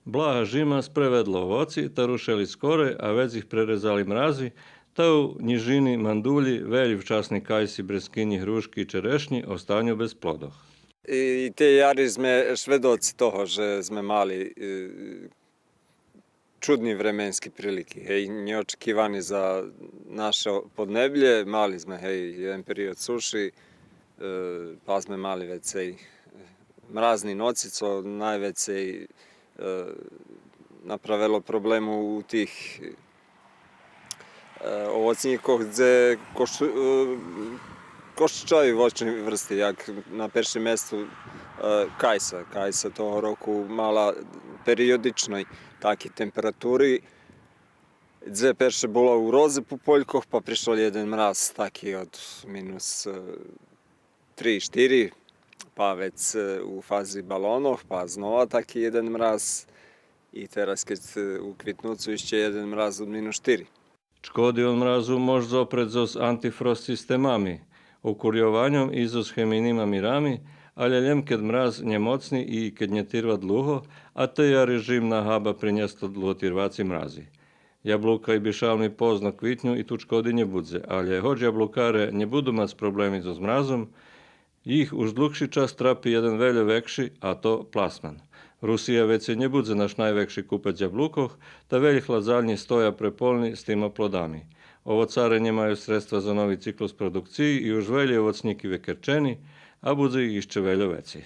Blaha žima sprevedlo ovoci, ta rušeli skore, a već ih prerezali mrazi, ta u nižini mandulji velji včasni kajsi, breskinji, hruški i čerešnji ostanju bez plodoh. I te jari sme svedoci toho, že sme mali čudni vremenski priliki, hej, neočekivani za naše podneblje. Mali sme, hej, jedan period suši, pa sme mali vecej mrazni noci, co najvecej napravilo problemu u tih ovocnikoh, gdje koščaju voćne vrste, jak na peršem mjestu kajsa. Kajsa toho roku mala periodičnoj taki temperaturi, gdje perše bilo u roze po poljkoh, pa prišel jeden mraz taki od minus 3-4, pa već u fazi balonov, pa znova taki jedan mraz i teraz keď u kvitnucu išće jedan mraz od minus 4. Škodi on mrazu mož zopred zos antifrost sistemami, ukurjovanjom i zos cheminima mirami, ale ljem keď mraz nje mocni i keď nje tirva dluho, a te ja režim na haba prinjeslo dluhotirvaci mrazi. Jabluka i bišavni pozno kvitnju i tu škodi nje budze, ali hođ jablukare nje budu mac problemi zos mrazom, ih už dlhši čas trapi jedan veljo vekši, a to plasman. Rusija već se nje budze naš najvekši kupec jablukoh, ta velji hladzalnji stoja prepolni s tima plodami. Ovocare njemaju sredstva za novi ciklus produkciji i už velji ovocniki vekerčeni, a budze ih išće veljo veci.